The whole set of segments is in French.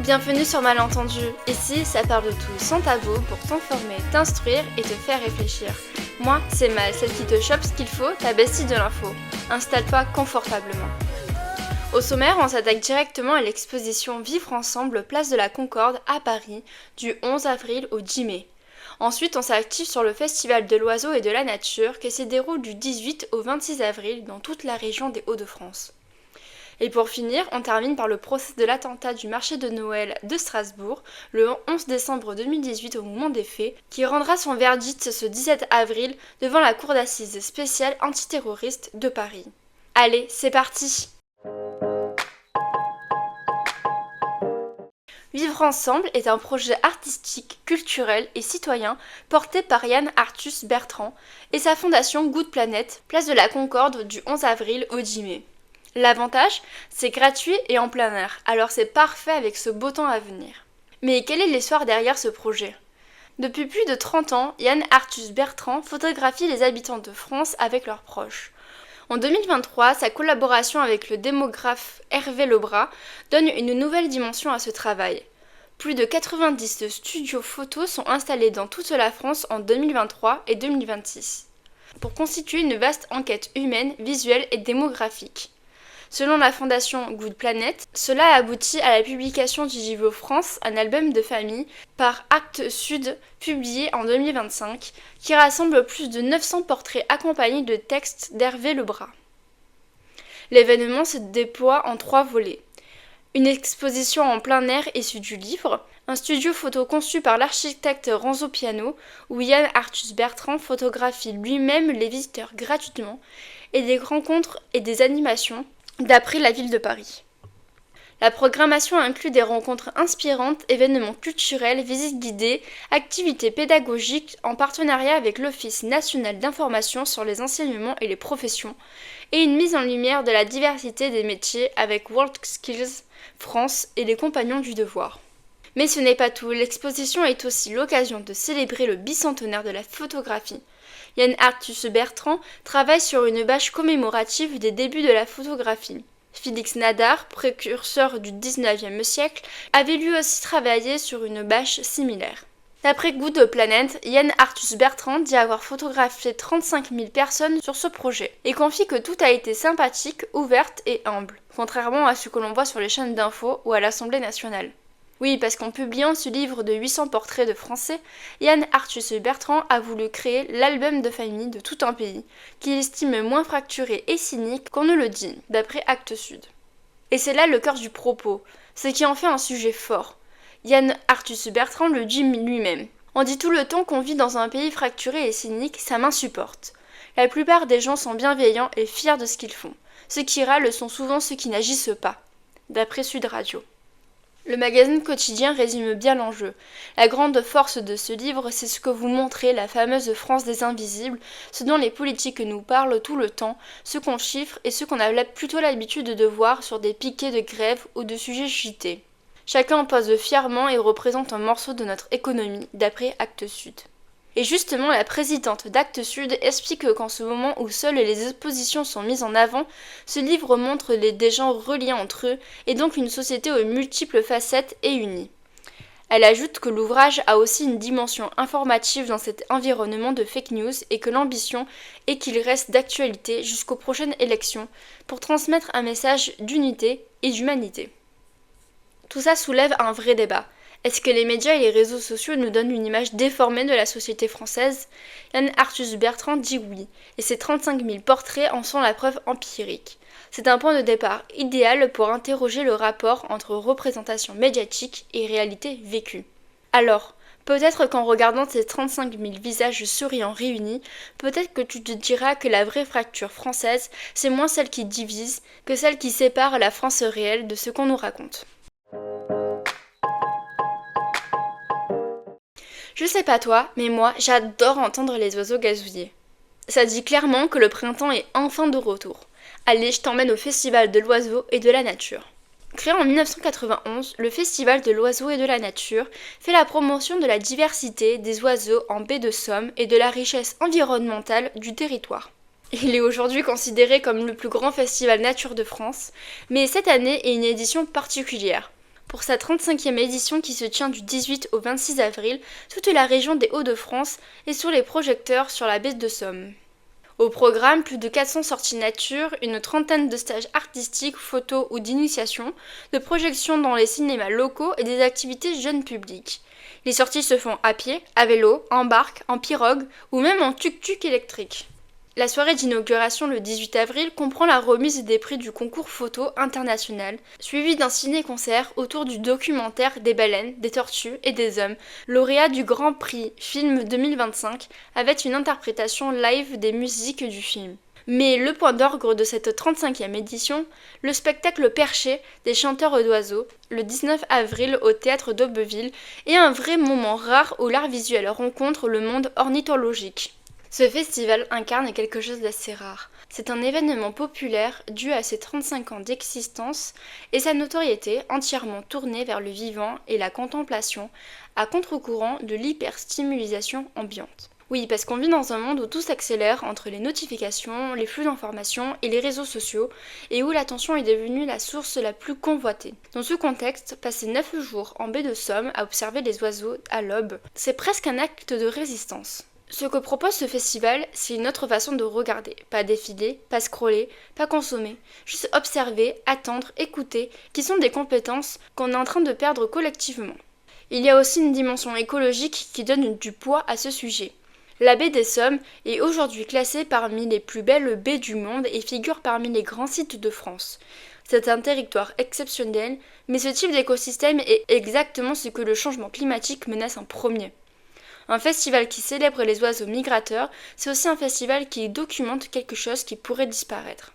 Bienvenue sur Malentendu. Ici, ça parle de tout sans tabou pour t'informer, t'instruire et te faire réfléchir. Moi, c'est Mal, celle qui te chope ce qu'il faut, ta bestie de l'info. Installe-toi confortablement. Au sommaire, on s'attaque directement à l'exposition Vivre ensemble, place de la Concorde à Paris, du 11 avril au 10 mai. Ensuite, on s'active sur le Festival de l'Oiseau et de la Nature qui se déroule du 18 au 26 avril dans toute la région des Hauts-de-France. Et pour finir, on termine par le procès de l'attentat du marché de Noël de Strasbourg, le 11 décembre 2018 au moment des faits, qui rendra son verdict ce 17 avril devant la cour d'assises spéciale antiterroriste de Paris. Allez, c'est parti! Vivre ensemble est un projet artistique, culturel et citoyen porté par Yann Arthus Bertrand et sa fondation Good Planet, place de la Concorde du 11 avril au 10 mai. L'avantage, c'est gratuit et en plein air, alors c'est parfait avec ce beau temps à venir. Mais quelle est l'histoire derrière ce projet ? Depuis plus de 30 ans, Yann Arthus Bertrand photographie les habitants de France avec leurs proches. En 2023, sa collaboration avec le démographe Hervé Lebras donne une nouvelle dimension à ce travail. Plus de 90 studios photos sont installés dans toute la France en 2023 et 2026, pour constituer une vaste enquête humaine, visuelle et démographique. Selon la fondation Good Planet, cela a abouti à la publication du livre France, un album de famille, par Actes Sud, publié en 2025, qui rassemble plus de 900 portraits accompagnés de textes d'Hervé Lebras. L'événement se déploie en 3 volets. Une exposition en plein air issue du livre, un studio photo conçu par l'architecte Renzo Piano, où Yann Arthus Bertrand photographie lui-même les visiteurs gratuitement, et des rencontres et des animations d'après la ville de Paris. La programmation inclut des rencontres inspirantes, événements culturels, visites guidées, activités pédagogiques en partenariat avec l'Office national d'information sur les enseignements et les professions, et une mise en lumière de la diversité des métiers avec WorldSkills France et les Compagnons du Devoir. Mais ce n'est pas tout, l'exposition est aussi l'occasion de célébrer le bicentenaire de la photographie. Yann Arthus Bertrand travaille sur une bâche commémorative des débuts de la photographie. Félix Nadar, précurseur du XIXe siècle, avait lui aussi travaillé sur une bâche similaire. D'après Good Planet, Yann Arthus Bertrand dit avoir photographié 35 000 personnes sur ce projet et confie que tout a été sympathique, ouverte et humble, contrairement à ce que l'on voit sur les chaînes d'infos ou à l'Assemblée nationale. Oui, parce qu'en publiant ce livre de 800 portraits de Français, Yann Arthus Bertrand a voulu créer l'album de famille de tout un pays, qu'il estime moins fracturé et cynique qu'on ne le dit, d'après Actes Sud. Et c'est là le cœur du propos, ce qui en fait un sujet fort. Yann Arthus Bertrand le dit lui-même. On dit tout le temps qu'on vit dans un pays fracturé et cynique, ça m'insupporte. La plupart des gens sont bienveillants et fiers de ce qu'ils font. Ceux qui râlent sont souvent ceux qui n'agissent pas, d'après Sud Radio. Le magazine quotidien résume bien l'enjeu. La grande force de ce livre, c'est ce que vous montrez, la fameuse France des invisibles, ce dont les politiques nous parlent tout le temps, ce qu'on chiffre et ce qu'on a plutôt l'habitude de voir sur des piquets de grève ou de sujets chutés. Chacun en pose fièrement et représente un morceau de notre économie, d'après Actes Sud. Et justement, la présidente d'Actes Sud explique qu'en ce moment où seules les oppositions sont mises en avant, ce livre montre des gens reliés entre eux et donc une société aux multiples facettes et unie. Elle ajoute que l'ouvrage a aussi une dimension informative dans cet environnement de fake news et que l'ambition est qu'il reste d'actualité jusqu'aux prochaines élections pour transmettre un message d'unité et d'humanité. Tout ça soulève un vrai débat. Est-ce que les médias et les réseaux sociaux nous donnent une image déformée de la société française ? Yann Arthus Bertrand dit oui, et ses 35 000 portraits en sont la preuve empirique. C'est un point de départ idéal pour interroger le rapport entre représentation médiatique et réalité vécue. Alors, peut-être qu'en regardant ces 35 000 visages souriants réunis, peut-être que tu te diras que la vraie fracture française, c'est moins celle qui divise que celle qui sépare la France réelle de ce qu'on nous raconte. Je sais pas toi, mais moi, j'adore entendre les oiseaux gazouiller. Ça dit clairement que le printemps est enfin de retour. Allez, je t'emmène au Festival de l'Oiseau et de la Nature. Créé en 1991, le Festival de l'Oiseau et de la Nature fait la promotion de la diversité des oiseaux en baie de Somme et de la richesse environnementale du territoire. Il est aujourd'hui considéré comme le plus grand festival nature de France, mais cette année est une édition particulière. Pour sa 35e édition qui se tient du 18 au 26 avril, toute la région des Hauts-de-France est sur les projecteurs sur la baie de Somme. Au programme, plus de 400 sorties nature, une trentaine de stages artistiques, photos ou d'initiation, de projections dans les cinémas locaux et des activités jeunes publics. Les sorties se font à pied, à vélo, en barque, en pirogue ou même en tuk-tuk électrique. La soirée d'inauguration le 18 avril comprend la remise des prix du concours photo international, suivi d'un ciné-concert autour du documentaire des baleines, des tortues et des hommes, lauréat du Grand Prix Film 2025, avec une interprétation live des musiques du film. Mais le point d'orgue de cette 35e édition, le spectacle perché des chanteurs d'oiseaux, le 19 avril au théâtre d'Aubeville, est un vrai moment rare où l'art visuel rencontre le monde ornithologique. Ce festival incarne quelque chose d'assez rare. C'est un événement populaire dû à ses 35 ans d'existence et sa notoriété entièrement tournée vers le vivant et la contemplation, à contre-courant de l'hyperstimulation ambiante. Oui, parce qu'on vit dans un monde où tout s'accélère entre les notifications, les flux d'informations et les réseaux sociaux, et où l'attention est devenue la source la plus convoitée. Dans ce contexte, passer 9 jours en baie de Somme à observer les oiseaux à l'aube, c'est presque un acte de résistance. Ce que propose ce festival, c'est une autre façon de regarder. Pas défiler, pas scroller, pas consommer. Juste observer, attendre, écouter, qui sont des compétences qu'on est en train de perdre collectivement. Il y a aussi une dimension écologique qui donne du poids à ce sujet. La baie des Sommes est aujourd'hui classée parmi les plus belles baies du monde et figure parmi les grands sites de France. C'est un territoire exceptionnel, mais ce type d'écosystème est exactement ce que le changement climatique menace en premier. Un festival qui célèbre les oiseaux migrateurs, c'est aussi un festival qui documente quelque chose qui pourrait disparaître.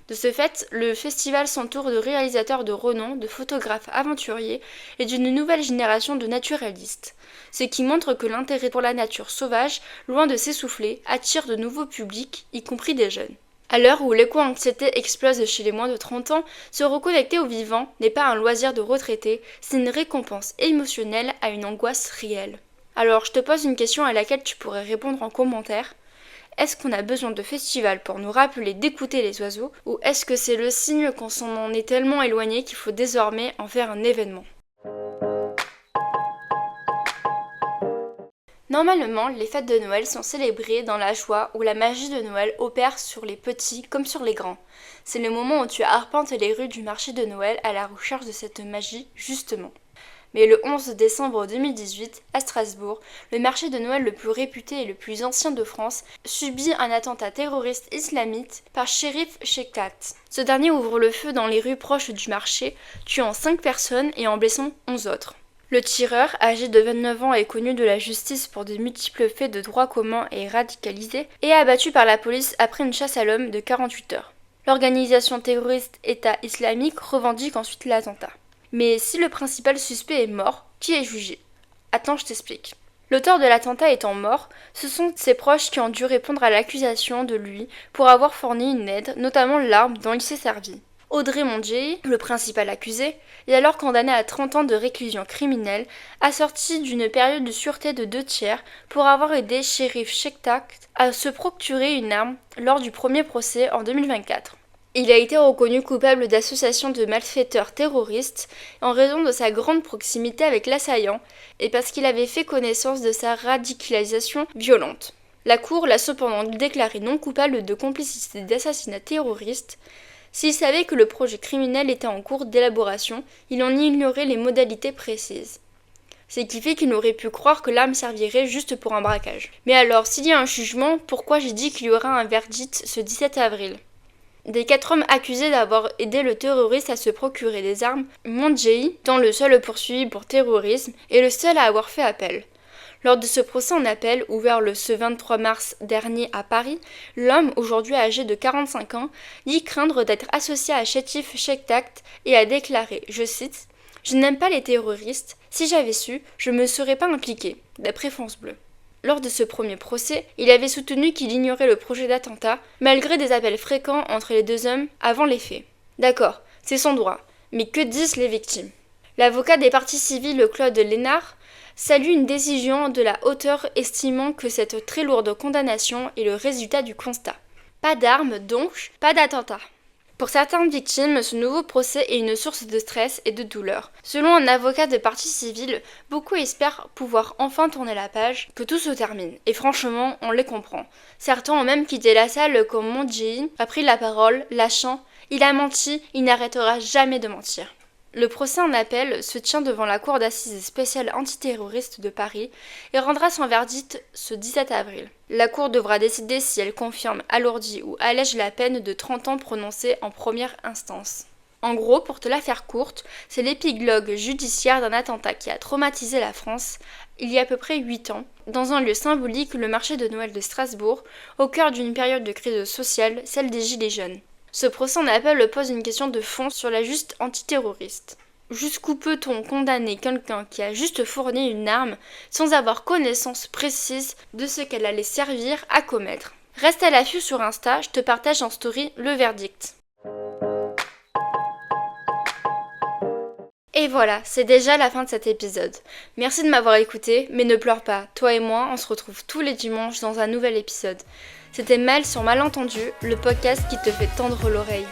De ce fait, le festival s'entoure de réalisateurs de renom, de photographes aventuriers et d'une nouvelle génération de naturalistes. Ce qui montre que l'intérêt pour la nature sauvage, loin de s'essouffler, attire de nouveaux publics, y compris des jeunes. À l'heure où l'éco-anxiété explose chez les moins de 30 ans, se reconnecter au vivant n'est pas un loisir de retraité, c'est une récompense émotionnelle à une angoisse réelle. Alors je te pose une question à laquelle tu pourrais répondre en commentaire. Est-ce qu'on a besoin de festivals pour nous rappeler d'écouter les oiseaux, ou est-ce que c'est le signe qu'on s'en en est tellement éloigné qu'il faut désormais en faire un événement ? Normalement, les fêtes de Noël sont célébrées dans la joie où la magie de Noël opère sur les petits comme sur les grands. C'est le moment où tu arpentes les rues du marché de Noël à la recherche de cette magie, justement. Mais le 11 décembre 2018, à Strasbourg, le marché de Noël le plus réputé et le plus ancien de France subit un attentat terroriste islamite par Cherif Chekhat. Ce dernier ouvre le feu dans les rues proches du marché, tuant 5 personnes et en blessant 11 autres. Le tireur, âgé de 29 ans et connu de la justice pour de multiples faits de droit commun et radicalisé, est abattu par la police après une chasse à l'homme de 48 heures. L'organisation terroriste État islamique revendique ensuite l'attentat. Mais si le principal suspect est mort, qui est jugé ? Attends, je t'explique. L'auteur de l'attentat étant mort, ce sont ses proches qui ont dû répondre à l'accusation de lui pour avoir fourni une aide, notamment l'arme dont il s'est servi. Audrey Mondjei, le principal accusé, est alors condamné à 30 ans de réclusion criminelle, assorti d'une période de sûreté de 2/3 pour avoir aidé Cherif Chekhat à se procurer une arme lors du premier procès en 2024. Il a été reconnu coupable d'association de malfaiteurs terroristes en raison de sa grande proximité avec l'assaillant et parce qu'il avait fait connaissance de sa radicalisation violente. La Cour l'a cependant déclaré non coupable de complicité d'assassinat terroriste. S'il savait que le projet criminel était en cours d'élaboration, il en ignorait les modalités précises. Ce qui fait qu'il aurait pu croire que l'arme servirait juste pour un braquage. Mais alors, s'il y a un jugement, pourquoi j'ai dit qu'il y aura un verdict ce 17 avril ? Des 4 hommes accusés d'avoir aidé le terroriste à se procurer des armes, Mondjei, étant le seul poursuivi pour terrorisme, est le seul à avoir fait appel. Lors de ce procès en appel, ouvert ce 23 mars dernier à Paris, l'homme, aujourd'hui âgé de 45 ans, dit craindre d'être associé à Cherif Chekhat et a déclaré, je cite, « Je n'aime pas les terroristes, si j'avais su, je ne me serais pas impliqué », d'après France Bleu. Lors de ce premier procès, il avait soutenu qu'il ignorait le projet d'attentat, malgré des appels fréquents entre les deux hommes avant les faits. D'accord, c'est son droit, mais que disent les victimes ? L'avocat des parties civiles Claude Lénard salue une décision de la hauteur estimant que cette très lourde condamnation est le résultat du constat. Pas d'armes donc, pas d'attentat. Pour certaines victimes, ce nouveau procès est une source de stress et de douleur. Selon un avocat de partie civile, beaucoup espèrent pouvoir enfin tourner la page, que tout se termine. Et franchement, on les comprend. Certains ont même quitté la salle comme Moon Jae-in a pris la parole, lâchant « Il a menti, il n'arrêtera jamais de mentir ». Le procès en appel se tient devant la Cour d'assises spéciale antiterroriste de Paris et rendra son verdict ce 17 avril. La Cour devra décider si elle confirme, alourdit ou allège la peine de 30 ans prononcée en première instance. En gros, pour te la faire courte, c'est l'épilogue judiciaire d'un attentat qui a traumatisé la France il y a à peu près 8 ans, dans un lieu symbolique, le marché de Noël de Strasbourg, au cœur d'une période de crise sociale, celle des Gilets jaunes. Ce procès en appel pose une question de fond sur la justice antiterroriste. Jusqu'où peut-on condamner quelqu'un qui a juste fourni une arme sans avoir connaissance précise de ce qu'elle allait servir à commettre? Reste à l'affût sur Insta, je te partage en story le verdict. Et voilà, c'est déjà la fin de cet épisode. Merci de m'avoir écouté, mais ne pleure pas, toi et moi, on se retrouve tous les dimanches dans un nouvel épisode. C'était Mel sur Malentendu, le podcast qui te fait tendre l'oreille.